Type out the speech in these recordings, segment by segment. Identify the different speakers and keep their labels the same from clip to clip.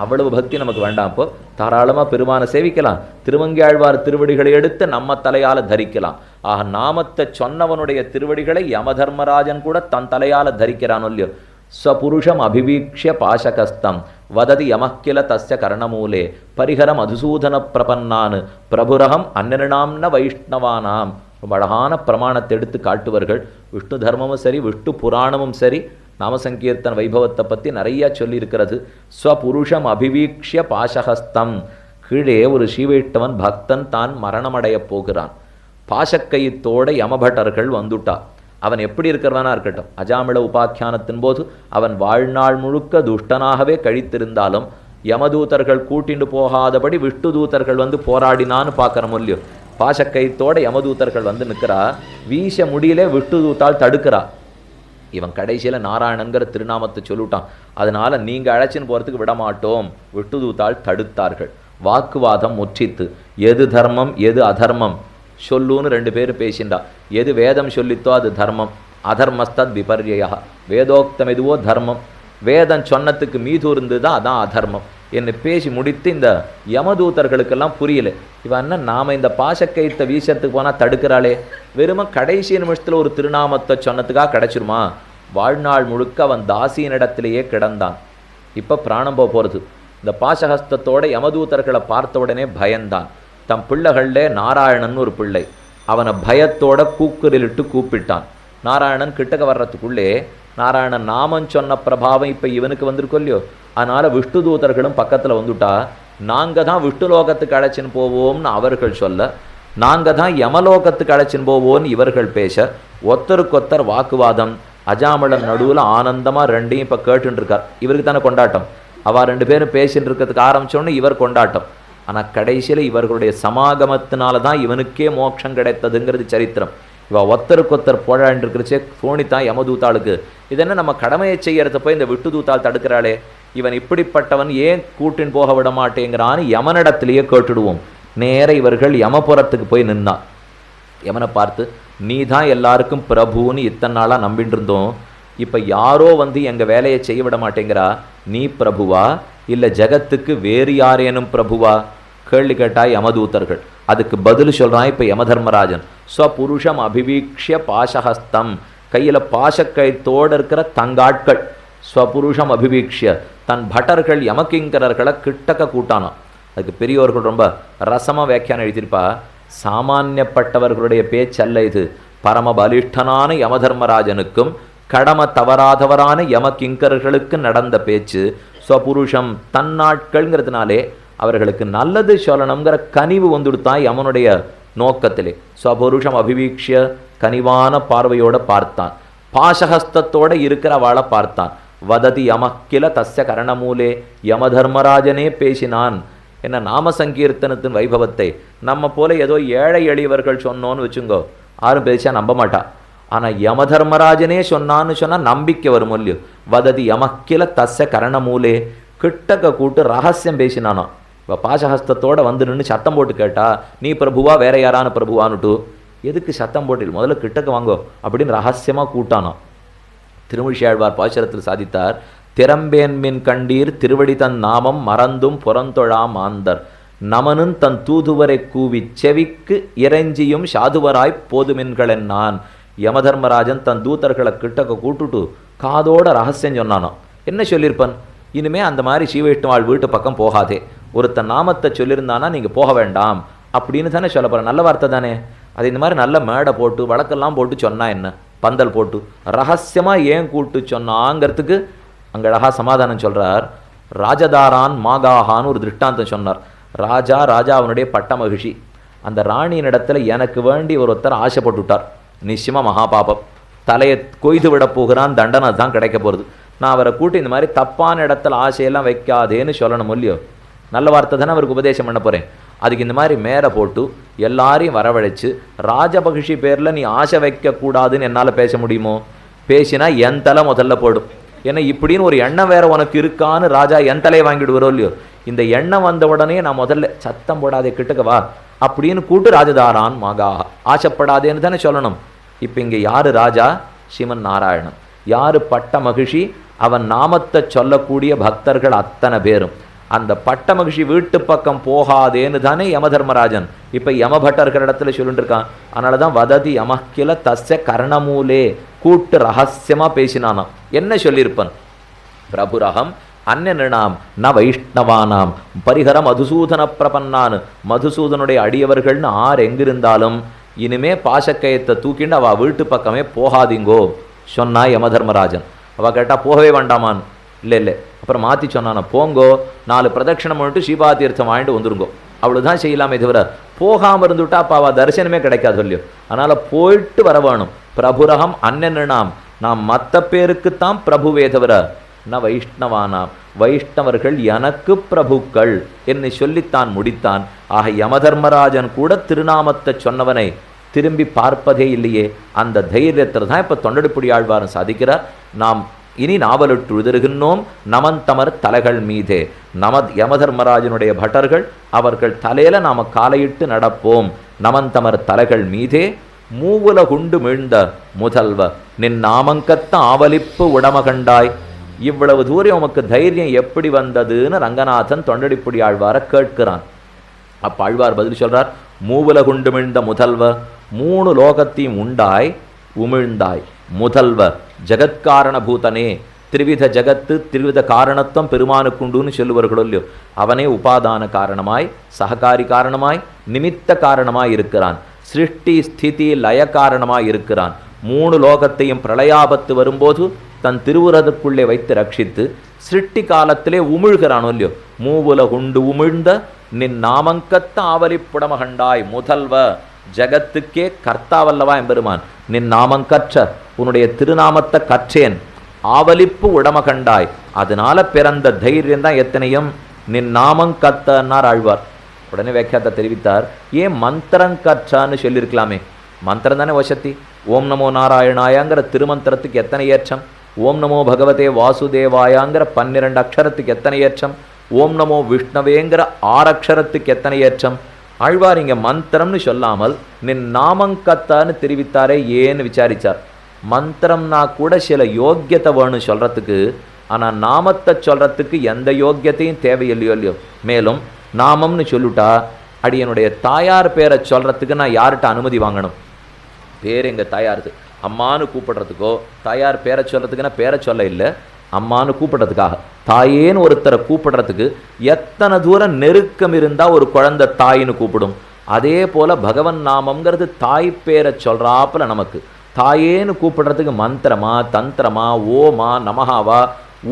Speaker 1: அவ்வளவு பக்தி நமக்கு வேண்டாம். அப்போ தாராளமாக பெருமானை சேவிக்கலாம். திருமங்கையாழ்வார் திருவடிகளை எடுத்து நம்ம தலையால் தரிக்கலாம். ஆக நாமத்தை சொன்னவனுடைய திருவடிகளை யமதர்மராஜன் கூட தன் தலையால் தரிக்கிறான் இல்லையோ. ஸ்வபுருஷம் அபிவீக்ஷிய பாசகஸ்தம் வததி யமக்கில தஸ்ய கர்ணமூலே பரிஹர மதுசூதன பிரபன்னான் பிரபுரகம் அந்நிருணாம்ன வைஷ்ணவானாம். ரொம்ப அழகான பிரமாணத்தை எடுத்து காட்டுவார்கள். விஷ்ணு தர்மமும் சரி, விஷ்ணு புராணமும் சரி, நாமசங்கீர்த்தன வைபவத்தை பற்றி நிறைய சொல்லியிருக்கிறது. ஸ்வபுருஷம் அபிவீக்ஷிய பாசகஸ்தம். கீழே ஒரு ஸ்ரீவைஷ்ணவன் பக்தன் தான் மரணமடைய போகிறான். பாசக்கயித்தோட யமபட்டர்கள் வந்துட்டா. அவன் எப்படி இருக்கிறவனா இருக்கட்டும், அஜாமிள உபாக்கியானத்தின் போது அவன் வாழ்நாள் முழுக்க துஷ்டனாகவே கழித்திருந்தாலும் யமதூதர்கள் கூட்டிண்டு போகாதபடி விஷ்ணு தூதர்கள் வந்து போராடினான்னு பார்க்கறோம் இல்லையோ. பாசக்கயித்தோட யமதூதர்கள் வந்து நிற்கிறா. வீச முடியலே விஷ்ணு தூத்தால் தடுக்கிறா. இவன் கடைசியில் நாராயணங்கிற திருநாமத்தை சொல்லிட்டான். அதனால நீங்கள் அழைச்சின்னு போகிறதுக்கு விடமாட்டோம். விஷ்ணு தூத்தால் தடுத்தார்கள். வாக்குவாதம் முற்றித்து. எது தர்மம் எது அதர்மம் சொல்லுன்னு 2 பேர் பேசிண்டா. எது வேதம் சொல்லித்தோ அது தர்மம், அதர்மஸ்தத் விபர்யா. வேதோக்தம் எதுவோ தர்மம், வேதம் சொன்னத்துக்கு மீது இருந்துதான் அதான் அதர்மம் என்று பேசி முடித்து இந்த யமதூதர்களுக்கெல்லாம் புரியல. இவன் என்ன நாம் இந்த பாசக்கயித்தை வீசத்துக்கு போனால் தடுக்கிறாளே, வெறும கடைசி நிமிஷத்தில் ஒரு திருநாமத்தை சொன்னதுக்காக கிடச்சிருமா? வாழ்நாள் முழுக்க அவன் தாசியினிடத்திலேயே கிடந்தான். இப்போ பிராணம் போகிறது. இந்த பாசஹஸ்தத்தோட யமதூதர்களை பார்த்த உடனே பயந்தான். தம் பிள்ளைகளில் நாராயணன் ஒரு பிள்ளை, அவனை பயத்தோட கூக்குரலிட்டு கூப்பிட்டான். நாராயணன் கிட்டக்க வர்றதுக்குள்ளே நாராயணன் நாமம் சொன்ன பிரபாவம் இப்போ இவனுக்கு வந்திருக்கோம் இல்லையோ. அதனால் விஷ்ணு தூதர்களும் பக்கத்தில் வந்துட்டா. நாங்கள் தான் விஷ்ணு லோகத்துக்கு அழைச்சின்னு போவோம்னு அவர்கள் சொல்ல, நாங்கள் தான் யமலோகத்துக்கு அழைச்சின்னு போவோம்னு இவர்கள் பேச, ஒத்தருக்கொத்தர் வாக்குவாதம். அஜாமளன் நடுவில் ஆனந்தமாக 2ஐயும் இப்போ கேட்டுருக்கார். இவருக்கு தானே கொண்டாட்டம். அவள் 2 பேரும் பேசின்னு இருக்கிறதுக்கு ஆரம்பித்தோன்னு இவர் கொண்டாட்டம். ஆனால் கடைசியில் இவர்களுடைய சமாகமத்தினால தான் இவனுக்கே மோட்சம் கிடைத்ததுங்கிறது சரித்திரம். இவள் ஒத்தருக்கொத்தர் போராண்டிருக்கிறச்சே தோணித்தான் யமதூத்தாளுக்கு, இதென்ன நம்ம கடமையை செய்யறத போய் இந்த விட்டு தூத்தால் தடுக்கிறாளே, இவன் இப்படிப்பட்டவன் ஏன் கூட்டின் போக விட மாட்டேங்கிறான்னு யமனிடத்திலேயே கேட்டுடுவோம். நேர இவர்கள் யமபுரத்துக்கு போய் நின்னான். யமனை பார்த்து, நீ தான் எல்லாருக்கும் பிரபுன்னு இத்தனை நாளாக நம்பிட்டு இருந்தோம், இப்போ யாரோ வந்து எங்கள் வேலையை செய்ய விட மாட்டேங்கிறா, நீ பிரபுவா இல்லை ஜகத்துக்கு வேறு யாரேனும் பிரபுவா? கேள்வி கேட்டாய் யமதூதர்கள். அதுக்கு பதில் சொல்கிறான் இப்போ யமதர்மராஜன். ஸ்வபுருஷம் அபிவீக்ஷிய பாசஹஸ்தம். கையில் பாசக்கயத்தோடு இருக்கிற தங்காட்கள். ஸ்வபுருஷம் அபிவீக்ஷிய தன் பட்டர்கள் யமகிங்கரர்களை கிட்டக்க கூட்டானான். அதுக்கு பெரியோர்கள் ரொம்ப ரசமாக வியாக்கியானம் எழுதியிருப்பா. சாமானியப்பட்டவர்களுடைய பேச்சல்ல இது. பரம பலிஷ்டனான யமதர்மராஜனுக்கும் கடமை தவறாதவரான யமகிங்கர்களுக்கு நடந்த பேச்சு. ஸ்வபுருஷம் தன்னாட்கள்ங்கிறதுனாலே அவர்களுக்கு நல்லது சொல்லணுங்கிற கனிவு வந்துடுத்தான் யமனுடைய நோக்கத்திலே. ஸ்வபுருஷம் அபிவீக்ஷிய கனிவான பார்வையோட பார்த்தான். பாசஹஸ்தத்தோட இருக்கிறவாளை பார்த்தான். வததி யமக்கில தஸ்ய கரணமூலே. யமதர்மராஜனே பேசினான். என்ன நாம சங்கீர்த்தனத்தின் வைபவத்தை நம்ம போல ஏதோ ஏழை எளியவர்கள் சொன்னோன்னு வச்சுங்கோ, யாரும் பேசியா நம்ப மாட்டா. ஆனால் யமதர்மராஜனே சொன்னான்னு சொன்னால் நம்பிக்கை வரும் இல்லையோ. வததி யமக்கில தஸ்ய கரணமூலே. கிட்டக்க கூட்டு ரகசியம் பேசினானோ. இப்போ பாசஹஸ்தத்தோடு வந்து நின்று சத்தம் போட்டு கேட்டா, நீ பிரபுவா வேற யாரான பிரபுவான்னுட்டு, எதுக்கு சத்தம் போட்டில் முதல்ல கிட்டக்க வாங்கோ அப்படின்னு ரகசியமாக கூட்டானோ. திருமழிசையாழ்வார் பாசுரத்தில் சாதித்தார். திறம்பேன்மின் கண்டீர் திருவடி தன் நாமம் மறந்தும் புறந்தொழாம் ஆந்தர் நமனும் தன் தூதுவரை கூவி செவிக்கு இறைஞ்சியும் சாதுவராய் போதுமின்களென் நான். யமதர்மராஜன் தன் தூதர்களை கிட்டக்க கூட்டுட்டு காதோட ரகசியம் சொன்னானோ. என்ன சொல்லியிருப்பன்? இனிமே அந்த மாதிரி ஸ்ரீவைஷ்ணவாள் வீட்டு பக்கம் போகாதே, ஒருத்தன் நாமத்தை சொல்லியிருந்தானா நீங்கள் போக வேண்டாம் அப்படின்னு தானே சொல்ல போகிறேன். நல்ல வார்த்தை தானே அது. இந்த மாதிரி நல்ல மேடை போட்டு வழக்கெல்லாம் போட்டு சொன்னா என்ன, பந்தல் போட்டு ரகசியமாக ஏன் கூட்டு சொன்னாங்கிறதுக்கு அங்கே அழகா சமாதானம் சொல்கிறார். ராஜதாரான் மாகாஹான்னு ஒரு திருஷ்டாந்தம் சொன்னார். ராஜா அவனுடைய பட்ட மகிழ்ச்சி. அந்த ராணியின் இடத்துல எனக்கு வேண்டி ஒருத்தர் ஆசைப்பட்டுவிட்டார். நிச்சயமாக மகாபாபம், தலையை கொய்து விட போகிறான், தண்டனை தான் கிடைக்க போகிறது. நான் அவரை கூட்டி இந்த மாதிரி தப்பான இடத்துல ஆசையெல்லாம் வைக்காதேன்னு சொல்லணும் இல்லையோ. நல்ல வார்த்தை தானே அவருக்கு உபதேசம் பண்ண போகிறேன். அதுக்கு இந்த மாதிரி மேலே போட்டு எல்லாரையும் வரவழைச்சு ராஜபகிஷி பேரில் நீ ஆசை வைக்கக்கூடாதுன்னு என்னால் பேச முடியுமோ? பேசினா என் தலை முதல்ல போடும். ஏன்னா இப்படின்னு ஒரு எண்ணம் வேற உனக்கு இருக்கான்னு ராஜா என் தலையை வாங்கிடுவாரோ இல்லையோ. இந்த எண்ணம் வந்த உடனே நான் முதல்ல சத்தம் போடாதே கிட்டக்கவா அப்படின்னு கூட்டு ராஜதாரான் மகா ஆசைப்படாதேன்னு தானே சொல்லணும். இப்போ இங்கே யார் ராஜா? ஸ்ரீமன் நாராயணன். யார் பட்ட மகிழ்ச்சி? அவன் நாமத்தை சொல்லக்கூடிய பக்தர்கள் அத்தனை பேரும். அந்த பட்ட மகிழ்ச்சி வீட்டு பக்கம் போகாதேன்னு தானே யமதர்மராஜன் இப்போ யமபட்டர் இடத்துல சொல்லிட்டு இருக்கான். அதனால தான் வததி யமக்கில தஸ்ய கர்ணமூலே கூட்டு ரகசியமாக பேசினானாம். என்ன சொல்லியிருப்பன்? பிரபுரகம் அந்நிருணாம் ந வைஷ்ணவானாம் பரிகர மதுசூதன பிரபன்னான். மதுசூதனுடைய அடியவர்கள்னு ஆறு எங்கிருந்தாலும் இனிமே பாசக்கயத்தை தூக்கிண்டு அவள் வீட்டு பக்கமே போகாதீங்கோ சொன்னா யமதர்மராஜன். அவள் கேட்டால் போகவே வேண்டாமான்னு. இல்லை அப்புறம் மாற்றி சொன்னான, போங்கோ 4 பிரதட்சணம் பண்ணிட்டு ஸ்ரீபாதீர்த்தம் வாங்கிட்டு வந்துருங்கோ, அவ்வளோதான் செய்யலாமே தவிர போகாமல் இருந்துவிட்டா அப்போ அவள் தரிசனமே கிடைக்காது இல்லையோ. அதனால் போயிட்டு வர வேணும். பிரபுரகம் அந்நிருணாம், நாம் மற்ற பேருக்குத்தான் பிரபுவே தவிர ந வைஷ்ணவானாம், வைஷ்ணவர்கள் எனக்கு பிரபுக்கள் என்று சொல்லித்தான் முடித்தான். ஆக யமதர்மராஜன் கூட திருநாமத்தை சொன்னவனை திரும்பி பார்ப்பதே இல்லையே. அந்த தைரியத்தில் தான் இப்போ தொண்டடிப்புடி ஆழ்வாரன் சாதிக்கிறார். நாம் இனி நாவலிட்டு உதிர்கின்றோம் நமந்தமர் தலைகள் மீதே. யமதர்மராஜனுடைய பட்டர்கள் அவர்கள் தலையில நாம காலையிட்டு நடப்போம். நமந்தமர் தலைகள் மீதே மூவுல குண்டு மீழ்ந்த முதல்வ நின் நாமங்கத்த ஆவலிப்பு உடமகண்டாய். இவ்வளவு தூரம் உமக்கு தைரியம் எப்படி வந்ததுன்னு ரங்கநாதன் தொண்டடிப்புடி ஆழ்வார கேட்கிறான். அப்ப ஆழ்வார் பதில் சொல்றார், மூவுல குண்டு மிழ்ந்த முதல்வ, 3 லோகத்தையும் உண்டாய் உமிழ்ந்தாய். முதல்வ ஜகத்காரண பூதனே, திரிவித ஜகத்து திரிவித காரணத்துவம் பெருமானுக்குண்டுன்னு சொல்லுவார்களோ இல்லையோ, அவனே உபாதான காரணமாய் சககாரி காரணமாய் நிமித்த காரணமாய் இருக்கிறான். சிருஷ்டி ஸ்திதி லய காரணமாய் இருக்கிறான். 3 லோகத்தையும் பிரளயாபத்து வரும்போது தன் திருவுரதுக்குள்ளே வைத்து ரட்சித்து சிருஷ்டி காலத்திலே உமிழ்கிறானோ இல்லையோ. மூவுல குண்டு உமிழ்ந்த நின் நாமங்கத்த ஆவலிப்புடமகண்டாய். முதல்வ ஜகத்துக்கே கர்த்தாவல்லவா எம்பெருமான். நின் நாமங்கற்ற உன்னுடைய திருநாமத்தை கற்றேன், ஆவலிப்பு உடமகண்டாய். அதனால பிறந்த தைரியம் தான் எத்தனையும். நின் நாமம் கத்தன்னார் ஆழ்வார். உடனே வியாக்கியாத்தை தெரிவித்தார், ஏன் மந்திரம் கற்றான்னு சொல்லியிருக்கலாமே. மந்திரம் தானே வசத்தி. ஓம் நமோ நாராயணாயாங்கிற திருமந்திரத்துக்கு எத்தனை ஏற்றம், ஓம் நமோ பகவதே வாசுதேவாயாங்கிற 12 அக்ஷரத்துக்கு எத்தனை ஏற்றம், ஓம் நமோ விஷ்ணவேங்கிற 6 அக்ஷரத்துக்கு எத்தனை ஏற்றம். ஆழ்வார் இங்கே மந்திரம்னு சொல்லாமல் நின் நாமங்கத்தான்னு தெரிவித்தாரே ஏன்னு விசாரிச்சார். மந்திரம்னா கூட சில யோக்கியத்தை வேணும் சொல்கிறதுக்கு, ஆனால் நாமத்தை சொல்கிறதுக்கு எந்த யோக்கியத்தையும் தேவையில்லையோ இல்லையோ. மேலும் நாமம்னு சொல்லிட்டா அடியனுடைய தாயார் பேரை சொல்கிறதுக்கு நான் யார்கிட்ட அனுமதி வாங்கணும்? பேர் எங்கள் தாயாருக்கு அம்மானு கூப்பிடுறதுக்கோ, தாயார் பேரை சொல்கிறதுக்குன்னா பேரை சொல்ல இல்லை, அம்மானு கூப்பிடுறதுக்காக. தாயேன்னு ஒருத்தரை கூப்பிடுறதுக்கு எத்தனை தூரம் நெருக்கம் இருந்தால் ஒரு குழந்தை தாயின்னு கூப்பிடும். அதே போல் பகவன் நாமங்கிறது தாய் பேரை சொல்கிறாப்புல நமக்கு தாயேன்னு கூப்பிடுறதுக்கு மந்திரமா தந்திரமா ஓமா நமஹாவா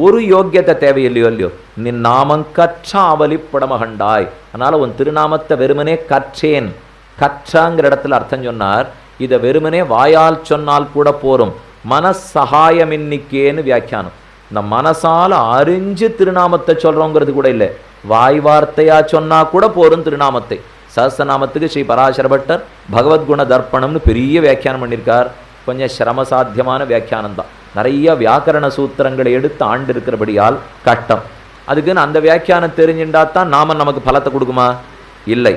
Speaker 1: ஒரு யோக்கியத்தை தேவையில்லையோ இல்லையோ. நின் நாமம் கற்றாவலிப்படமகண்டாய். அதனால் உன் திருநாமத்தை வெறுமனே கற்றேன். கற்றாங்கிற இடத்துல அர்த்தம் சொன்னார். இதை வெறுமனே வாயால் சொன்னால் கூட போரும். மனசகாயமின்னிக்கேன்னு வியாக்கியானம். இந்த மனசால் அறிஞ்சு திருநாமத்தை சொல்கிறோங்கிறது கூட இல்லை, வாய் வார்த்தையாக சொன்னால் கூட போரும் திருநாமத்தை. சஹஸ்ரநாமத்துக்கு ஸ்ரீ பராசரபட்டர் பகவத்குண தர்ப்பணம்னு பெரிய வியாக்கியானம் பண்ணியிருக்கார். கொஞ்சம் சிரமசாத்தியமான வியாக்கியானம் தான். நிறைய வியாக்கரண சூத்திரங்களை எடுத்து ஆண்டு இருக்கிறபடியால் கட்டம். அதுக்குன்னு அந்த வியாக்கியானம் தெரிஞ்சுட்டா தான் நாமம் நமக்கு பலத்தை கொடுக்குமா? இல்லை.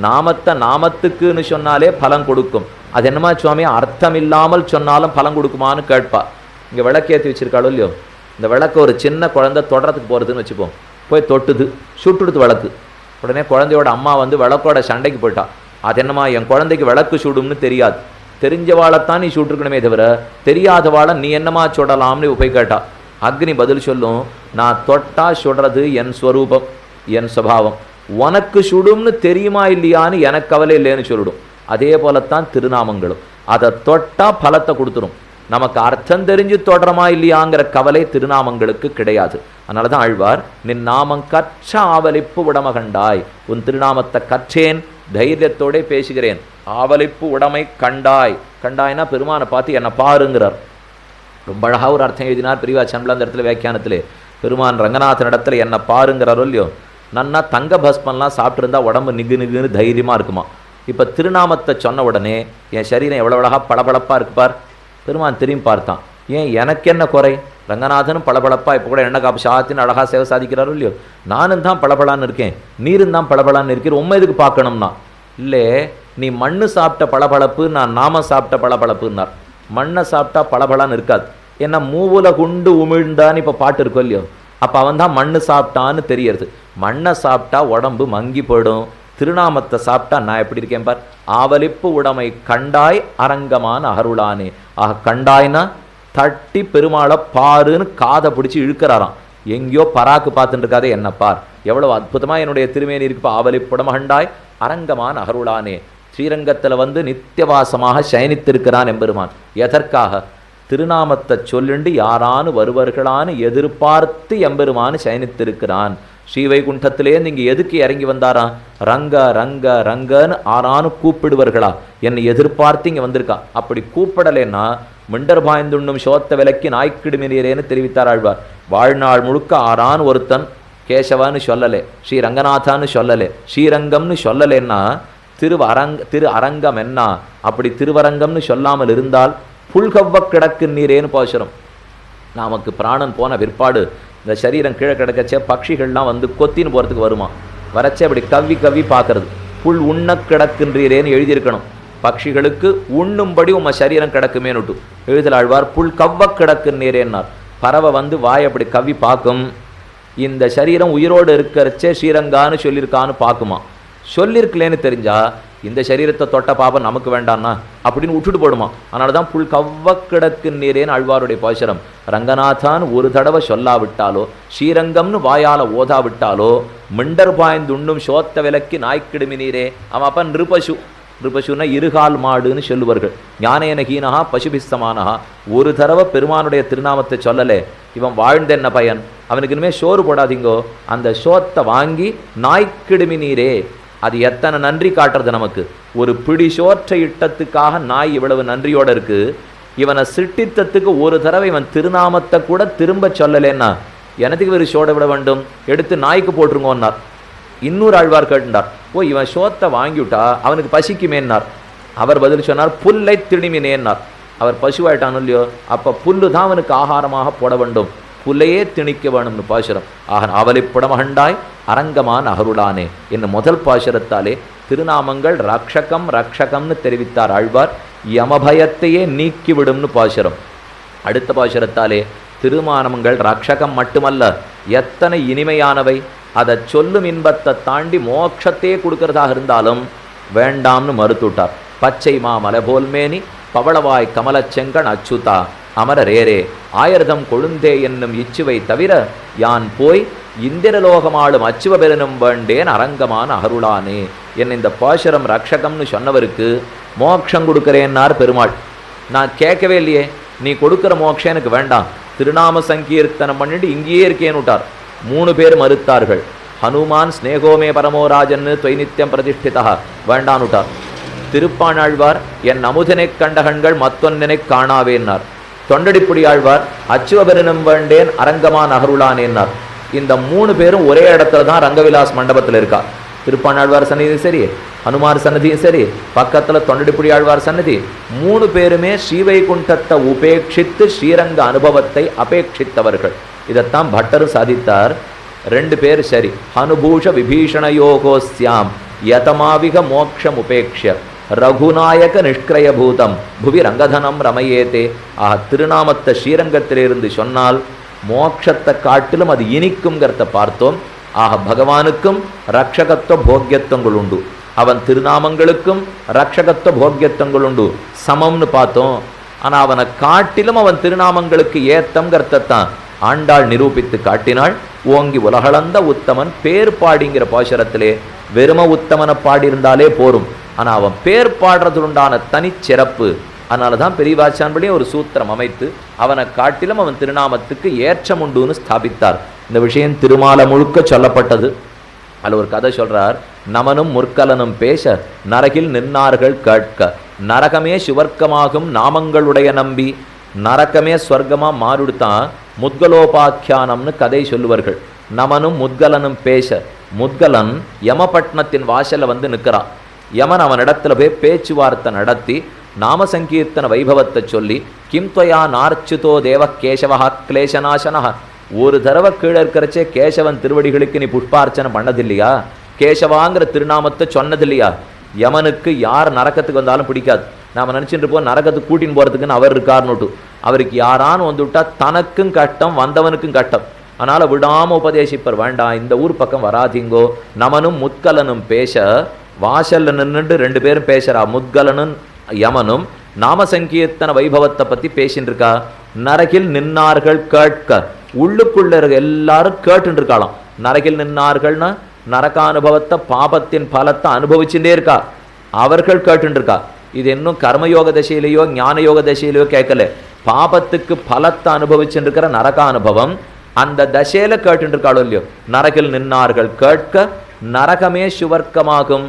Speaker 1: நாமத்தை நாமத்துக்குன்னு சொன்னாலே பலம் கொடுக்கும். அது என்னமா சுவாமி அர்த்தம் இல்லாமல் சொன்னாலும் பலம் கொடுக்குமான்னு கேட்பா. இங்கே விளக்கேற்றி வச்சிருக்காளோ இல்லையோ, இந்த விளக்கு ஒரு சின்ன குழந்தை தொடறதுக்கு போகிறதுன்னு வச்சுப்போம். போய் தொட்டுது, சுட்டுடுது விளக்கு. உடனே குழந்தையோட அம்மா வந்து விளக்கோட சண்டைக்கு போயிட்டா. அது என்னம்மா என் குழந்தைக்கு விளக்கு சுடும்னு தெரியாது, தெரிஞ்சவாளைத்தான் நீ சுட்டுருக்கணுமே தவிர தெரியாதவாளை நீ என்னமா சுடலாம்னு போய் கேட்டா. அக்னி பதில் சொல்லும், நான் தொட்டா சுடுறது என் ஸ்வரூபம் என் சுபாவம், உனக்கு சுடும்னு தெரியுமா இல்லையான்னு எனக்கு கவலை இல்லைன்னு சொல்லிடும். அதே போலத்தான் திருநாமங்களும். அதை தொட்டா பலத்தை கொடுத்துரும். நமக்கு அர்த்தம் தெரிஞ்சு தொடரமா இல்லையாங்கிற கவலை திருநாமங்களுக்கு கிடையாது. அதனால தான் ஆழ்வார் நின் நாமம் கற்ற ஆவலிப்பு உடமகண்டாய். உன் திருநாமத்தை கற்றேன், தைரியத்தோட பேசுகிறேன். ஆவலிப்பு உடைமை கண்டாய். கண்டாய்னா பெருமானை பார்த்து என்னை பாருங்கிறார். ரொம்ப அழகாக ஒரு அர்த்தம் எழுதினார் பெரியவா சம்பளம் அந்த இடத்துல வியாக்கியானத்திலே. பெருமான் ரங்கநாதன் இடத்துல என்னை பாருங்கிறாரோ இல்லையோ, நன்னா தங்க பஸ்மன்லாம் சாப்பிட்ருந்தா உடம்பு நிகு நிகுன்னு தைரியமாக இருக்குமா. இப்போ திருநாமத்தை சொன்ன உடனே என் சரீரம் எவ்வளோ அழகாக பளபளப்பாக இருக்குப்பார். பெருமான் திரும்பி பார்த்தான், ஏன் எனக்கு என்ன குறை? ரங்கநாதனும் பளபளப்பா இப்போ கூட எண்ணெய் காப்பு சாத்தின்னு அழகாக சேவை சாதிக்கிறாரோ இல்லையோ, நானும் தான் பளபளான்னு இருக்கேன், நீரும் தான் பளபளான்னு இருக்கிற, உண்மை எதுக்கு பார்க்கணும்னா? இல்லை, நீ மண்ணு சாப்பிட்ட பளபளப்பு, நான் நாம சாப்பிட்ட பளபளப்புன்னார். மண்ணை சாப்பிட்டா பளபளான்னு இருக்காது. ஏன்னா மூவுல குண்டு உமிழ்ந்தான்னு இப்போ பாட்டு இருக்கோ இல்லையோ, அப்போ அவன் தான் மண்ணு சாப்பிட்டான்னு தெரியறது. மண்ணை சாப்பிட்டா உடம்பு மங்கி போயிடும், திருநாமத்தை சாப்பிட்டா நான் எப்படி இருக்கேன் பார். ஆவலிப்பு உடைமை கண்டாய் அரங்கமான அருளானே. ஆக கண்டாய்னா தட்டி பெருமாளை பாருன்னு காதை பிடிச்சி இழுக்கிறாராம். எங்கேயோ பராக்கு பார்த்துட்டு இருக்காதே என்ன பார், எவ்வளவு அற்புதமா என்னுடைய திருமேனி இருக்குப்பா. ஆவலிப்புடம் கண்டாய் அரங்கமான அருளானே. ஸ்ரீரங்கத்தில் வந்து நித்தியவாசமாக சயனித்திருக்கிறான் எம்பெருமான். எதற்காக? திருநாமத்தை சொல்லிண்டு யாரானு வருவர்களான்னு எதிர்பார்த்து எம்பெருமானு சயனித்திருக்கிறான். ஸ்ரீவைகுண்டத்திலேருந்து இங்கே எதுக்கு இறங்கி வந்தாராம்? ரங்க ரங்க ரங்கன்னு ஆறானு கூப்பிடுவார்களா, என்னை எதிர்பார்த்து இங்கே வந்திருக்கான். அப்படி கூப்பிடலைன்னா மிண்டர் பாய்ந்துண்ணும் சோத்த விலைக்கு நாய்க்கிடுமினேரேன்னு தெரிவித்தார் ஆழ்வார். வாழ்நாள் முழுக்க ஆறான் ஒருத்தன் கேசவான்னு சொல்லலை, ஸ்ரீ ரங்கநாதான்னு சொல்லலை, ஸ்ரீரங்கம்னு சொல்லலைன்னா திரு அரங்கம் என்ன? அப்படி திருவரங்கம்னு சொல்லாமல் இருந்தால் புல்கவ்வ கிடக்கு நீரேன்னு பாசுரம். நமக்கு பிராணன் போன பிற்பாடு இந்த சரீரம் கீழே கிடக்கச்சே பட்சிகள்லாம் வந்து கொத்தின்னு போகிறதுக்கு வருமா, வரச்சே அப்படி கவ்வி கவ்வி பார்க்கறது. புல் உண்ண கிடக்குன்றீரேன்னு எழுதியிருக்கணும். பட்சிகளுக்கு உண்ணும்படி உம்ம சரீரம் கிடக்குமேனுட்டு எழுதல் ஆழ்வார். புல் கவ்வ கிடக்குன்னீரேன்னார். பறவை வந்து வாய் அப்படி கவ்வி பார்க்கும். இந்த சரீரம் உயிரோடு இருக்கிறச்சே ஸ்ரீரங்கான்னு சொல்லியிருக்கான்னு பார்க்குமா. சொல்லியிருக்கலேன்னு தெரிஞ்சா இந்த சரீரத்தை தொட்ட பாபம் நமக்கு வேண்டான்னா அப்படின்னு விட்டுட்டு போடுமா. அதனால தான் புல் கவ்வ கிடக்கு நீரேன்னு ஆழ்வாருடைய பாசுரம். ரங்கநாதான் ஒரு தடவை சொல்லாவிட்டாலோ, ஸ்ரீரங்கம்னு வாயால் ஓதாவிட்டாலோ, மிண்டர் பாய்ந்துண்ணும் சோத்த விலக்கி நாய்க்கிடுமி நீரே. அவன் அப்ப நிருபசு. நிருபசுன்னா இருகால் மாடுன்னு சொல்லுவார்கள். ஞானேன ஹீனஹா பசுபிஸ்தமானஹா. ஒரு தடவை பெருமானுடைய திருநாமத்தை சொல்லலே, இவன் வாழ்ந்த என்ன பயன்? அவனுக்கு இனிமேல் சோறு போடாதீங்கோ, அந்த சோத்தை வாங்கி நாய்க்கிடுமி நீரே. அது எத்தனை நன்றி காட்டுறது நமக்கு. ஒரு பிடி சோற்றை இட்டத்துக்காக நாய் இவ்வளவு நன்றியோடு இருக்கு. இவனை சிட்டித்தத்துக்கு ஒரு தடவை இவன் திருநாமத்தை கூட திரும்ப சொல்லலேன்னா எனக்கு ஒரு சோட விட வேண்டும், எடுத்து நாய்க்கு போட்டுருங்கன்னார். இன்னொரு ஆழ்வார் கேட்டுட்டார், ஓ இவன் சோத்தை வாங்கிவிட்டா அவனுக்கு பசிக்குமேன்னார். அவர் பதில் சொன்னார், புல்லை திணிமினேன்னார். அவர் பசுவாயிட்டானு இல்லையோ, அப்போ புல்லு தான் அவனுக்கு ஆகாரமாக போட வேண்டும், புல்லையே திணிக்க வேணும்னு பாசுரம். ஆக அவலிப்புடமகண்டாய் அரங்கமான அருளானே என்னும் முதல் பாசுரத்தாலே திருநாமங்கள் ரக்ஷகம் ரக்ஷகம்னு தெரிவித்தார் ஆழ்வார். யமபயத்தையே நீக்கிவிடும்னு பாசுரம். அடுத்த பாசுரத்தாலே திருநாமங்கள் ரக்ஷகம் மட்டுமல்ல, எத்தனை இனிமையானவை. அதை சொல்லும் இன்பத்தை தாண்டி மோட்சத்தையே கொடுக்கறதாக இருந்தாலும் வேண்டாம்னு மறுத்துட்டார். பச்சை மாமலை போல்மேனி பவளவாய் கமலச்செங்கன் அச்சுதா அமரரேரே ஆயிரதம் கொழுந்தே என்னும் இச்சுவை தவிர யான் போய் இந்திரலோகமாளும் அச்சுவ பெறனும் வேண்டேன் அரங்கமான அருளானே. என் இந்த பாசுரம் ரக்ஷகம்னு சொன்னவருக்கு மோட்சம் கொடுக்கிறேன்னார் பெருமாள். நான் கேட்கவே இல்லையே, நீ கொடுக்குற மோட்சம் எனக்கு வேண்டாம், திருநாம சங்கீர்த்தனம் பண்ணிட்டு இங்கேயே இருக்கேன்னுட்டார். 3 பேர் மறுத்தார்கள். ஹனுமான் ஸ்னேகோமே பரமோராஜன்னு தொய்நித்தியம் பிரதிஷ்டிதா வேண்டான்னுட்டார். திருப்பாணாழ்வார் என் அமுதனை கண்டகண்கள் மத்தொன்னனை காணாவேன்னார். தொண்டடிப்புடி ஆழ்வார் அச்சுவபெருனம் வேண்டேன் அரங்கமான் அருளானேன்னார். இந்த 3 பேரும் ஒரே இடத்துல தான் ரங்கவிலாஸ் மண்டபத்தில் இருக்கா. திருப்பாணாழ்வார் சன்னதியும் சரி, ஹனுமார் சன்னதியும் சரி, பக்கத்தில் தொண்டடிப்புடி ஆழ்வார் சன்னதி. 3 பேருமே ஸ்ரீவைகுண்டத்தை உபேட்சித்து ஸ்ரீரங்க அனுபவத்தை அபேட்சித்தவர்கள். இதைத்தான் பட்டர் சாதித்தார். 2 பேர் சரி, அனுபூஷ விபீஷணயோகோஸ்யாம் யதமாவிக மோக்ஷம் உபேக்ஷ ரகுநாயக நிஷ்கிரயபூதம் புவி ரங்கதனம் ரமையேத்தே. ஆக திருநாமத்தை ஸ்ரீரங்கத்திலிருந்து சொன்னால் மோட்சத்தை காட்டிலும் அது இனிக்கும்ங்கிறத பார்த்தோம். ஆக பகவானுக்கும் ரக்ஷகத்துவ போக்கியத்துவங்கள் உண்டு, அவன் திருநாமங்களுக்கும் ரக்ஷகத்துவ போக்கியத்துவங்கள் உண்டு, சமம்னு பார்த்தோம். ஆனால் அவனை காட்டிலும் அவன் திருநாமங்களுக்கு ஏத்தம்ங்கிறதான் ஆண்டாள் நிரூபித்து காட்டினாள். ஓங்கி உலகளந்த உத்தமன் பேர் பாடிங்கிற பாசுரத்திலே வெறும உத்தமனை பாடியிருந்தாலே போரும், ஆனால் அவன் பேர் பாடுறதுண்டான தனிச்சிறப்பு. அதனால தான் பெரியவாச்சான்படி ஒரு சூத்திரம் அமைத்து அவனை காட்டிலும் அவன் திருநாமத்துக்கு ஏற்றம் உண்டுன்னு ஸ்தாபித்தார். இந்த விஷயம் திருமாலை முழுக்க சொல்லப்பட்டது. அதில் ஒரு கதை சொல்றார். நமனும் முற்கலனும் பேச நரகில் நின்னார்கள் கேட்க நரகமே சுவர்க்கமாகும் நாமங்களுடைய நம்பி. நரகமே ஸ்வர்க்கமாக மாறிடுத்தான் முத்கலோபாக்கியானம்னு கதை சொல்லுவார்கள். நமனும் முத்கலனும் பேச, முத்கலன் யமபட்னத்தின் வாசல்ல வந்து நிற்கிறான். யமன் அவனிடத்துல போய் பேச்சுவார்த்தை நடத்தி நாம சங்கீர்த்தன வைபவத்தை சொல்லி கிம் துவயா நார்ச்சுதோ தேவ கேசவா கிளேசநாசனா. ஒரு தடவை கீழே இருக்கிறச்சே கேசவன் திருவடிகளுக்கு நீ புஷ்பார்ச்சனை பண்ணதில்லையா, கேசவாங்கிற திருநாமத்தை சொன்னதில்லையா? யமனுக்கு யார் நரக்கத்துக்கு வந்தாலும் பிடிக்காது. நாம் நினச்சிட்டு இருப்போம் நரக்கத்துக்கு கூட்டின்னு போகிறதுக்குன்னு அவர் இருக்காருன்னுட்டு. அவருக்கு யாரானு வந்துவிட்டா தனக்கும் கஷ்டம், வந்தவனுக்கும் கஷ்டம். அதனால் விடாமல் உபதேசிப்பர், வேண்டாம் இந்த ஊர் பக்கம் வராதிங்கோ. நமனும் முத்கலனும் பேச வாசல்ல நின்றுட்டு 2 பேரும் பேசுறா. முத்கலனும் யமனும் நாம சங்கீர்த்தன வைபவத்தை பற்றி பேசின்னு இருக்கா. நரகில் நின்னார்கள் கேட்க, உள்ளுக்குள்ள இருக்க எல்லாரும் கேட்டுன்னு இருக்காளாம். நரகில் நின்னார்கள்னா நரகானுபவத்தை பாபத்தின் பலத்தை அனுபவிச்சுட்டே இருக்கா, அவர்கள் கேட்டுன்னு இருக்கா. இது இன்னும் கர்மயோக தசையிலையோ ஞான யோக தசையிலையோ கேட்கல, பாபத்துக்கு பலத்தை அனுபவிச்சுட்டு இருக்கிற நரக அனுபவம் அந்த தசையில கேட்டுட்டு இருக்காளோ இல்லையோ. நரகில் நின்னார்கள் கேட்க நரகமே சுவர்க்கமாகும்.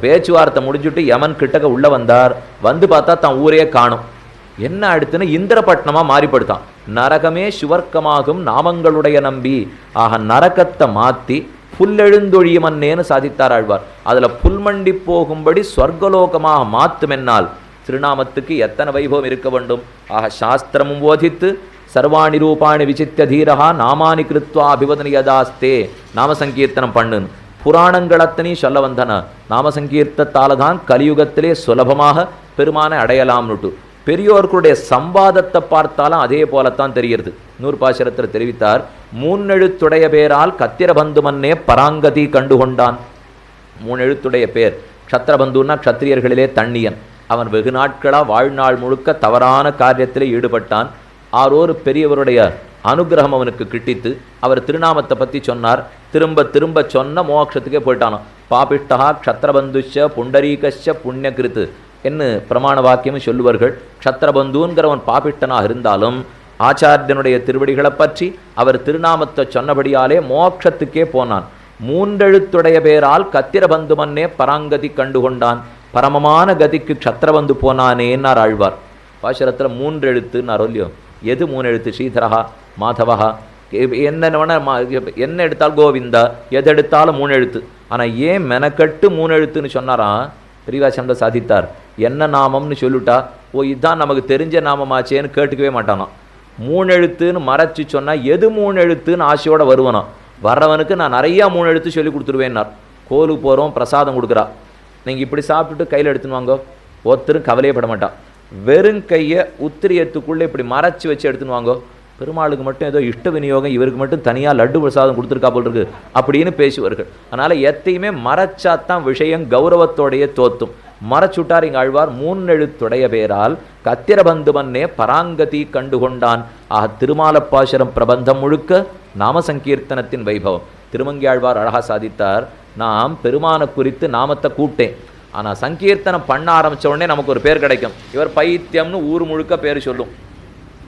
Speaker 1: பேச்சுவார்த்தை முடிஞ்சுட்டு யமன் கிட்டக்க உள்ள வந்தார். வந்து பார்த்தா தான் ஊரே காணும். என்ன அடுத்துன்னு இந்திரபட்னமா மாறிப்படுத்தான். நரகமே சுவர்க்கமாகும் நாமங்களுடைய நம்பி. ஆக நரகத்தை மாத்தி புல்லெழுந்தொழியமன்னேன்னு சாதித்தார் ஆழ்வார். அதுல புல்மண்டி போகும்படி ஸ்வர்கலோகமாக மாத்துமென்னால் திருநாமத்துக்கு எத்தனை வைபவம் இருக்க வேண்டும். ஆக சாஸ்திரமும் போதித்து சர்வாணி ரூபாணி விசித்திய தீரஹா நாமானி கிருத்வா அபிவதனியதாஸ்தே, நாம சங்கீர்த்தனம் பண்ணுன்னு புராணங்கள் அத்தனையும் சொல்ல வந்தன. நாம சங்கீர்த்தத்தால தான் கலியுகத்திலே சுலபமாக பெருமானை அடையலாம்னுட்டு பெரியோர்களுடைய சம்வாதத்தை பார்த்தாலும் அதே போலத்தான் தெரிகிறது. நூற்பாசுரத்தில் தெரிவித்தார், 3 எழுத்துடைய பேரால் கத்திரபந்து மன்னே பராங்கதி கண்டுகொண்டான். 3 எழுத்துடைய பேர். க்ஷத்திரபந்துன்னா க்ஷத்திரியர்களிலே தண்ணியன். அவன் வெகு நாட்களாக வாழ்நாள் முழுக்க தவறான காரியத்திலே ஈடுபட்டான். ஆரோரு பெரியவருடைய அனுகிரகம் அவனுக்கு கிட்டித்து அவர் திருநாமத்தை பற்றி சொன்னார். திரும்ப திரும்ப சொன்ன மோட்சத்துக்கே போயிட்டானோ. பாபிஷ்டா க்ஷத்திரபந்துஷ புண்டரீகஷ புண்ணியகிருத்து என்று பிரமாண வாக்கியமும் சொல்லுவார்கள். க்ஷத்திரபந்துங்கிறவன் பாபிஷ்டனாக இருந்தாலும் ஆச்சாரியனுடைய திருவடிகளை பற்றி அவர் திருநாமத்தை சொன்னபடியாலே மோட்சத்துக்கே போனான். 3 எழுத்துடைய பேரால் கத்திரபந்து மன்னே பராங்கதி கண்டுகொண்டான். பரமமான கதிக்கு க்ஷத்திரபந்து போனானேன்னார் ஆழ்வார். பாசுரத்தில் 3 எழுத்துன்னார் இல்லையோ. எது 3 எழுத்து? ஸ்ரீதரஹா, மாதவஹா, என்ன எடுத்தால் கோவிந்தா, எது எடுத்தாலும் 3 எழுத்து. ஆனால் ஏன் மெனக்கட்டு 3 எழுத்துன்னு சொன்னாராம்? பெரியவாசம்ல சாதித்தார். என்ன நாமம்னு சொல்லிட்டா, ஓ இதுதான் நமக்கு தெரிஞ்ச நாமமாச்சேன்னு கேட்டுக்கவே மாட்டானோ. 3 எழுத்துன்னு மறைச்சி சொன்னால் எது 3 எழுத்துன்னு ஆசையோடு வருவனோ. வர்றவனுக்கு நான் நிறையா 3 எழுத்து சொல்லி கொடுத்துருவேன்னார். கோலுக்கு போகிறோம், பிரசாதம் கொடுக்குறா, நீங்கள் இப்படி சாப்பிட்டுட்டு கையில் எடுத்துன்னு வாங்க, ஒருத்தரும் கவலையப்பட மாட்டான். வெறும் கையை உத்திரியத்துக்குள்ளே இப்படி மறைச்சி வச்சு எடுத்துன்னு வாங்கோ. பெருமாளுக்கு மட்டும் ஏதோ இஷ்ட விநியோகம், இவருக்கு மட்டும் தனியாக லட்டு பிரசாதம் கொடுத்துருக்கா போல் இருக்கு அப்படின்னு பேசுவார்கள். அதனால் எத்தையுமே மறைச்சாத்தான் விஷயம் கௌரவத்தோடைய தோத்தும். மறைச்சுட்டார் இங்கே ஆழ்வார். 3 எழுத்துடைய பேரால் கத்திரபந்து மன்னே பராங்கதி கண்டுகொண்டான். ஆக திருமாலப்பாசுரம் பிரபந்தம் முழுக்க நாம சங்கீர்த்தனத்தின் வைபவம். திருமங்கி ஆழ்வார் அழகா சாதித்தார். நாம் பெருமான குறித்து நாமத்தை கூட்டேன், ஆனால் சங்கீர்த்தனம் பண்ண ஆரம்பித்த உடனே நமக்கு ஒரு பேர் கிடைக்கும். இவர் பைத்தியம்னு ஊர் முழுக்க பேர் சொல்லும்.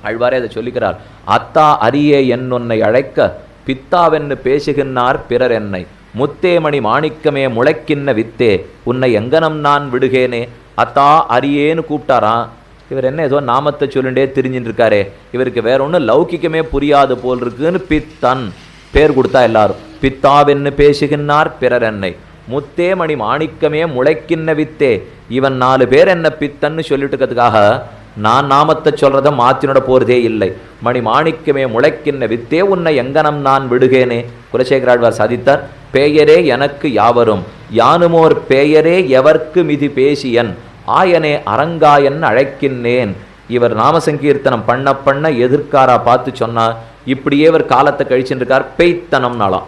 Speaker 1: ஆழ்வாரே அதை சொல்லிக்கிறார். அத்தா அரியே என்னொன்னை அழைக்க பித்தாவென்னு பேசுகின்றார் பிறர் என்னை. முத்தேமணி மாணிக்கமே முளைக்கின்ன வித்தே உன்னை எங்கனம் நான் விடுகேனே. அத்தா அரியேன்னு கூப்பிட்டாரா. இவர் என்ன ஏதோ நாமத்தை சொல்லிண்டே திரிஞ்சுட்டு இருக்காரே, இவருக்கு வேற ஒன்றும் லௌகிக்கமே புரியாது போல் இருக்குன்னு பித்தன் பேர் கொடுத்தா எல்லாரும். பித்தாவென்னு பேசுகின்றார் பிறர் என்னை, முத்தேமணி மாணிக்கமே முளைக்கின்ன வித்தே. இவன் 4 பேர் என்ன பித்தன்னு சொல்லிட்டு இருக்கிறதுக்காக நான் நாமத்தை சொல்றத மாத்தினோட போறதே இல்லை. மணி மாணிக்கமே முளைக்கின்ன வித்தே உன்னை எங்கனம் நான் விடுகேனே. குலசேகராழ்வார் சாதித்தார். பேயரே எனக்கு யாவரும் யானுமோர் பேயரே எவர்க்கு மிதி பேசியன் ஆயனே அரங்காயன் அழைக்கின்றேன். இவர் நாமசங்கீர்த்தனம் பண்ண பண்ண எதிர்க்காரா பார்த்து சொன்னா இப்படியே இவர் காலத்தை கழிச்சுட்டு இருக்கார். பெய்த்தனம்னாலாம்.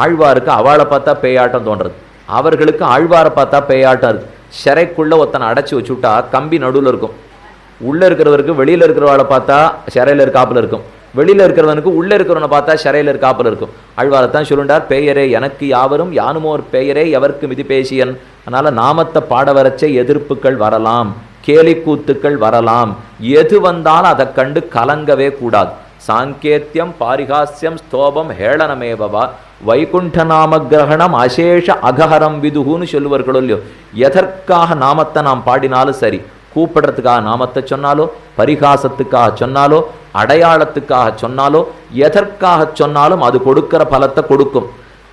Speaker 1: ஆழ்வாருக்கு அவளை பார்த்தா பேயாட்டம் தோன்றது, அவர்களுக்கு ஆழ்வாரை பார்த்தா பேயாட்டம் இருக்கு. சிறைக்குள்ள ஒருத்தனை அடைச்சி வச்சுட்டா கம்பி நடுவில் இருக்கும். உள்ளே இருக்கிறவருக்கு வெளியில் இருக்கிறவளை பார்த்தா சிறையில் இருக்காப்புல இருக்கும், வெளியில் இருக்கிறவனுக்கு உள்ளே இருக்கிறவனை பார்த்தா சிறையில் இருக்காப்புல இருக்கும். ஆழ்வாரைத்தான் சொல்லுண்டார். பேயரே எனக்கு யாவரும் யானுமோர் பேயரே எவர்க்கு மிதி பேசியன். அதனால் நாமத்தை பாட வரச்சே எதிர்ப்புகள் வரலாம், கேலி கூத்துக்கள் வரலாம். எது வந்தாலும் அதை கண்டு கலங்கவே கூடாது. சாங்கேத்தியம் பாரிகாசியம் ஸ்தோபம் ஹேளனமேவா வைகுண்ட நாம கிரகணம் அசேஷ அகஹரம் விதுகுன்னு சொல்லுவார்களோ இல்லையோ. எதற்காக நாமத்தை நாம் பாடினாலும் சரி, கூப்பிடுறதுக்காக நாமத்தை சொன்னாலோ, பரிகாசத்துக்காக சொன்னாலோ, அடையாளத்துக்காக சொன்னாலோ, எதற்காக சொன்னாலும் அது கொடுக்கிற பலத்தை கொடுக்கும்.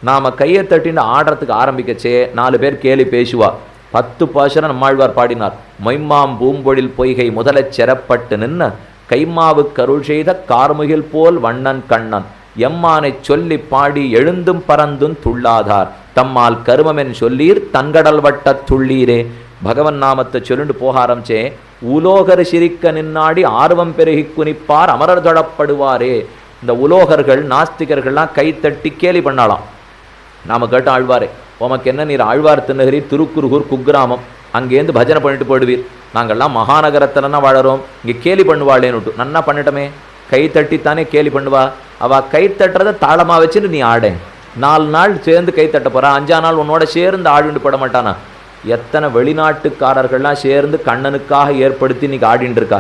Speaker 1: நாம் கையை தட்டின்னு ஆடுறதுக்கு ஆரம்பிக்கச்சே 4 பேர் கேலி பேசுவா. 10 பாசுரம் நம்மாழ்வார் பாடினார். மொய்மாம் பூம்பொழில் பொய்கை முதலச் செரப்பட்டு நின்ன கைமாவு கருள் செய்த கார்முகில் போல் வண்ணன் கண்ணன் எம்மானை சொல்லி பாடி எழுந்தும் பறந்தும் துள்ளாதார் தம்மால் கருமமென் சொல்லீர் தன்கடல் வட்ட துள்ளீரே. பகவன் நாமத்தை சொல்லிட்டு போக ஆரம்பிச்சே. உலோகர் சிரிக்க நின்னாடி ஆர்வம் பெருகி குனிப்பார் அமரர் தொழப்படுவாரே. இந்த உலோகர்கள் நாஸ்திகர்கள்லாம் கைத்தட்டி கேலி பண்ணாலாம். நாம் கேட்டோம், ஆழ்வாரே உமக்கு என்ன, நீர் ஆழ்வார் திருநகரி திருக்குறுகூர் குக்கிராமம், அங்கேருந்து பஜனை பண்ணிட்டு போயிடுவீர், நாங்கள்லாம் மகாநகரத்துலன்னா வாழறோம், இங்கே கேலி பண்ணுவாளேன்னுட்டு. நன்னா பண்ணிட்டோமே, கை தட்டித்தானே கேலி பண்ணுவா. அவள் கை தட்டுறதை தாளமாக வச்சுட்டு நீ ஆடேன், 4 நாள் சேர்ந்து கை தட்ட போகிறா, 5ஆம் நாள் உன்னோட சேர்ந்து ஆடிண்டு போட மாட்டானா? எத்தனை வெளிநாட்டுக்காரர்கள்லாம் சேர்ந்து கண்ணனுக்காக ஏற்படுத்தி இன்னைக்கு ஆடின்னு இருக்கா.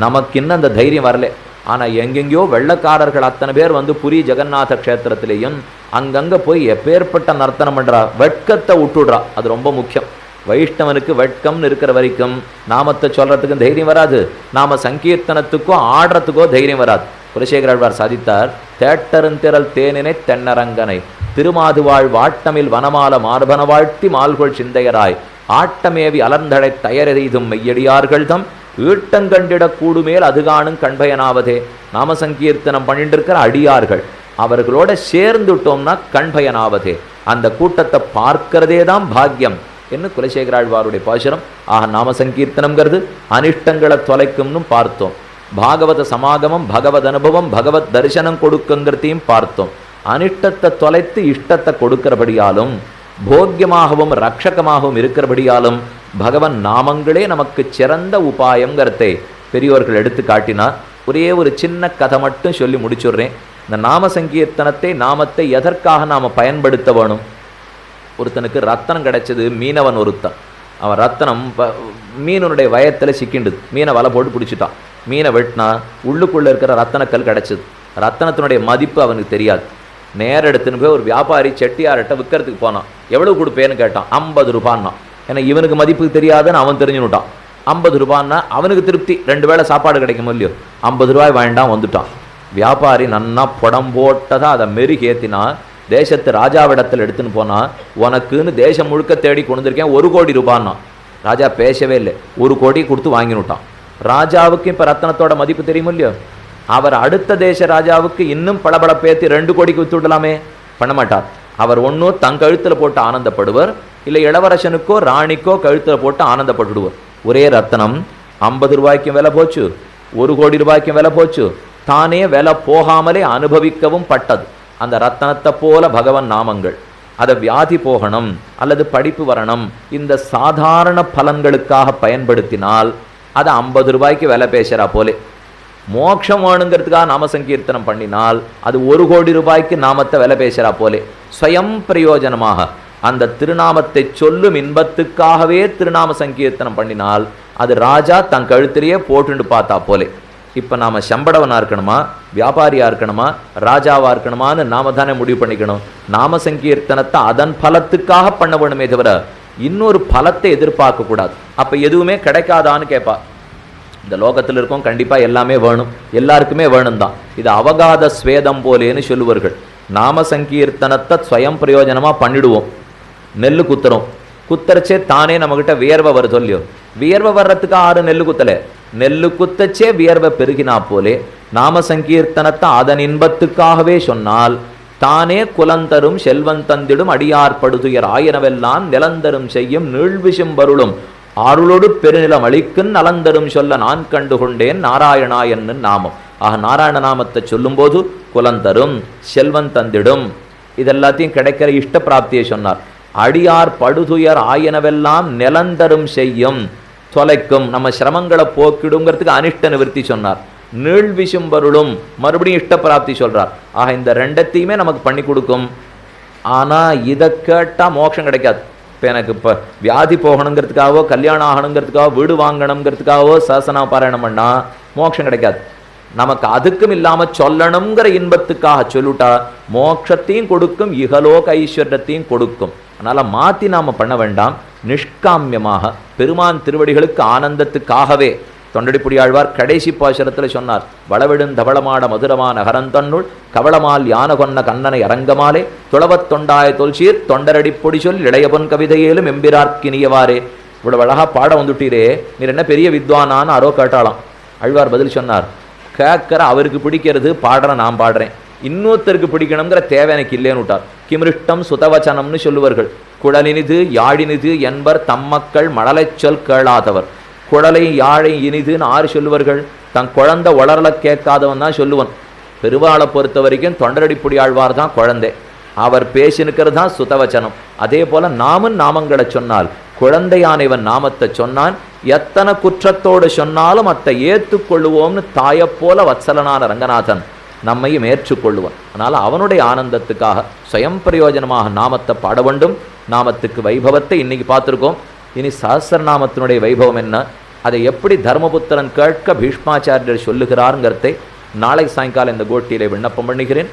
Speaker 1: நமக்கு இன்னும் அந்த தைரியம் வரல. ஆனால் எங்கெங்கேயோ வெள்ளக்காரர்கள் அத்தனை பேர் வந்து புரி ஜெகநாத க்ஷேத்திரத்திலேயும் அங்கங்கே போய் எப்பேற்பட்ட நர்த்தனம் பண்ணுறா, வெட்கத்தை விட்டுடுறா. அது ரொம்ப முக்கியம். வைஷ்ணவனுக்கு வெட்கம்னு இருக்கிற வரைக்கும் நாமத்தை சொல்கிறதுக்கும் தைரியம் வராது, நாம் சங்கீர்த்தனத்துக்கோ ஆடுறதுக்கோ தைரியம் வராது. குலசேகர ஆழ்வார் சாதித்தார், தேட்டருந்திரல் தேனினை தென்னரங்கனை திருமாதுவாழ் வாட்டமில் வனமால மார்பன வாழ்த்தி மால்கொள் சிந்தையராய் ஆட்டமேவி அலர்ந்தடை தயரெய்தும் மெய்யடியார்கள் தம் ஈட்டங்கண்டிடக் கூடுமேல் அதுகாணும் கண்பயனாவதே. நாம சங்கீர்த்தனம் பண்ணிட்டு இருக்கிற அடியார்கள் அவர்களோட சேர்ந்துட்டோம்னா கண்பயனாவதே. அந்த கூட்டத்தை பார்க்கிறதே தான் பாக்கியம் என்று குலசேகராழ்வாருடைய பாசுரம். ஆக நாம சங்கீர்த்தனம்ங்கிறது அனிஷ்டங்களை தொலைக்கும்னு பார்த்தோம். பாகவத சமாகமம், பகவத் அனுபவம், பகவத் தரிசனம் கொடுக்குங்கிறதையும் பார்த்தோம். அனிஷ்டத்தை தொலைத்து இஷ்டத்தை கொடுக்கிறபடியாலும் போக்கியமாகவும் ரட்சகமாகவும் இருக்கிறபடியாலும் பகவன் நாமங்களே நமக்கு சிறந்த உபாயங்கிறதை பெரியோர்கள் எடுத்து காட்டினார். ஒரே ஒரு சின்ன கதை மட்டும் சொல்லி முடிச்சுடுறேன். இந்த நாம சங்கீர்த்தனத்தை, நாமத்தை எதற்காக நாம் பயன்படுத்த வேணும்? ஒருத்தனுக்கு ரத்தனம் கிடைச்சது, மீனவன் ஒருத்தன். அவன் ரத்தனம் மீனுடைய வயத்தில் சிக்கிண்டுது, மீனை வலை போட்டு பிடிச்சிட்டான். மீனை வெட்டினா உள்ளுக்குள்ளே இருக்கிற ரத்தனக்கல் கிடச்சிது. ரத்தனத்தினுடைய மதிப்பு அவனுக்கு தெரியாது. நேரம் எடுத்துன்னு போய் ஒரு வியாபாரி செட்டியார்கிட்ட விற்கிறதுக்கு போனான். எவ்வளோ கொடுப்பேன்னு கேட்டான். 50 ரூபான்னா. ஏன்னா இவனுக்கு மதிப்புக்கு தெரியாதுன்னு அவன் தெரிஞ்சுட்டான். 50 ரூபான்னா அவனுக்கு திருப்தி, 2 வேளை சாப்பாடு கிடைக்கும் இல்லையோ. 50 ரூபாய் வேண்டாம் வந்துட்டான். வியாபாரி நன்னா புடம் போட்டதாக அதை மெருகேத்தினா தேசத்து ராஜாவிடத்தில் எடுத்துன்னு போனால், உனக்குன்னு தேசம் முழுக்க தேடி கொண்டிருக்கேன், 1 கோடி ரூபான்னா. ராஜா பேசவே இல்லை, 1 கோடி கொடுத்து வாங்கினுட்டான். ராஜாவுக்கு இப்போ ரத்தனத்தோட மதிப்பு தெரியும் இல்லையோ. அவர் அடுத்த தேச ராஜாவுக்கு இன்னும் பளபளப்பேற்றி 2 கோடிக்கு வித்து விடலாமே, பண்ண மாட்டார். அவர் ஒன்றும் தன் கழுத்தில் போட்டு ஆனந்தப்படுவர், இல்லை இளவரசனுக்கோ ராணிக்கோ கழுத்தில் போட்டு ஆனந்தப்பட்டுடுவர். ஒரே ரத்தனம் 50 ரூபாய்க்கும் விலை போச்சு, 1 கோடி ரூபாய்க்கும் விலை போச்சு, தானே விலை போகாமலே அனுபவிக்கவும் பட்டது. அந்த ரத்தனத்தை போல பகவன் நாமங்கள். அதை வியாதி போகணும் அல்லது படிப்பு வரணும், இந்த சாதாரண பலன்களுக்காக பயன்படுத்தினால் அதை 50 ரூபாய்க்கு விலை பேசுகிறா போலே. மோட்சம் வேணுங்கிறதுக்காக நாம சங்கீர்த்தனம் பண்ணினால் அது 1 கோடி ரூபாய்க்கு நாமத்தை விலை பேசுகிறா போலே. ஸ்வயம் பிரயோஜனமாக அந்த திருநாமத்தை சொல்லும் இன்பத்துக்காகவே திருநாம சங்கீர்த்தனம் பண்ணினால் அது ராஜா தன் கழுத்திலேயே போட்டுண்டு பார்த்தா போலே. இப்போ நாம் சம்படவனாக இருக்கணுமா, வியாபாரியாக இருக்கணுமா, ராஜாவாக இருக்கணுமான்னு நாம தானே முடிவு பண்ணிக்கணும். நாம சங்கீர்த்தனத்தை அதன் பலத்துக்காக பண்ண வேணுமே தவிர இன்னொரு பலத்தை எதிர்பார்க்கக்கூடாது. அப்போ எதுவுமே கிடைக்காதான்னு கேட்பா. இந்த லோகத்தில் இருக்கோம், கண்டிப்பாக எல்லாமே வேணும், எல்லாருக்குமே வேணும் தான். இது அவகாத ஸ்வேதம் போலேன்னு சொல்லுவார்கள். நாம சங்கீர்த்தனத்தை ஸ்வயம் பிரயோஜனமாக பண்ணிடுவோம். நெல் குத்துறோம், குத்தரச்சே தானே நம்மகிட்ட வியர்வை வருது இல்லையோ. வியர்வை வர்றதுக்கு 6 நெல் குத்தலை, நெல்லு குத்தச்சே வியர்வை பெருகினா போலே நாம சங்கீர்த்தனத்தை அதன் இன்பத்துக்காகவே சொன்னால் தானே குலந்தரும் செல்வன் தந்திடும் அடியார்படுதுயர் ஆயனவெல்லாம் நிலந்தரும் செய்யும் நீழ்விசும் வருளும் ஆருளோடு பெருநிலம் அளிக்கும் நலந்தரும் சொல்ல நான் கண்டு கொண்டேன் நாராயணா என்னும் நாமம். ஆக நாராயண நாமத்தை சொல்லும்போது குலந்தரும் செல்வன் தந்திடும் இதெல்லாத்தையும் கிடைக்கிற இஷ்ட பிராப்தியை சொன்னார். அடியார் படுதுயர் ஆயனவெல்லாம் நிலந்தரும் செய்யும், தொலைக்கும், நம்ம சிரமங்களை போக்கிடுங்கிறதுக்கு அனிஷ்ட நிவர்த்தி சொன்னார். நீழ்விசும் வருளும் மறுபடியும் இஷ்ட பிராப்தி சொல்றார். ஆக இந்த 2த்தையுமே நமக்கு பண்ணி கொடுக்கும். ஆனால் இதை கேட்டால் மோட்சம் கிடைக்காது. இப்போ எனக்கு இப்போ வியாதி போகணுங்கிறதுக்காகவோ, கல்யாணம் ஆகணுங்கிறதுக்காகவோ, வீடு வாங்கணுங்கிறதுக்காகவோ சாசனா பாராயணம் பண்ணால் மோட்சம் கிடைக்காது. நமக்கு அதுக்கும் இல்லாமல் சொல்லணுங்கிற இன்பத்துக்காக சொல்லிட்டா மோட்சத்தையும் கொடுக்கும், இகலோக ஐஸ்வர்யத்தையும் கொடுக்கும். அதனால் மாற்றி நாம் பண்ண வேண்டாம். நிஷ்காமியமாக பெருமான் திருவடிகளுக்கு ஆனந்தத்துக்காகவே தொண்டடிப்புடி ஆழ்வார் கடைசி பாசுரத்தில் சொன்னார், வளவிடும் தவளமாட மதுரமான நகரந்தன்னுள் கவளமால் யான கொன்ன கண்ணனை அரங்கமாலே துளவத் தொண்டாய தொல்சீர் தொண்டரடி பொடி சொல் இளையபொன் கவிதையிலும் எம்பிரார்க்கினியவாரே. இவ்வளவு அழகா பாட வந்துட்டீரே, நீர் என்ன பெரிய வித்வானான்னு அரோ கேட்டாலாம். ஆழ்வார் பதில் சொன்னார், கேட்கிற அவருக்கு பிடிக்கிறது, பாடுற நான் பாடுறேன், இன்னொருத்தருக்கு பிடிக்கணுங்கிற தேவை எனக்கு இல்லைன்னு விட்டார். கிமிருஷ்டம் சுதவச்சனம்னு சொல்லுவார்கள். குழலினிது யாழினிது என்பர் தம்மக்கள் மழலை சொல் கேளாதவர். குழலை யாழை இனிதுன்னு 6 சொல்லுவார்கள். தன் குழந்தை வளரல கேட்காதவன் தான் சொல்லுவன். பெருவாளை பொறுத்த வரைக்கும் தொண்டரடிப்புடி ஆழ்வார் தான் குழந்தை, அவர் பேசினுக்கிறது தான் சுதவச்சனம். அதே போல நாமும் நாமங்களை சொன்னால், குழந்தையான இவன் நாமத்தை சொன்னான், எத்தனை குற்றத்தோடு சொன்னாலும் அத்தை ஏற்றுக்கொள்ளுவோம்னு தாயப்போல வத்சலனான ரங்கநாதன் நம்மையும் ஏற்றுக்கொள்ளுவான். அதனால் அவனுடைய ஆனந்தத்துக்காக சுயம் பிரயோஜனமாக நாமத்தை பாட வேண்டும். நாமத்துக்கு வைபவத்தை இன்னைக்கு பார்த்துருக்கோம். இனி சஹஸ்ரநாமத்தினுடைய வைபவம் என்ன, அதை எப்படி தர்மபுத்திரன் கேட்க பீஷ்மாச்சாரியர் சொல்லுகிறாருங்கிறதை நாளை சாயங்காலம் இந்த கோஷ்டியிலே விண்ணப்பம் பண்ணுகிறேன்.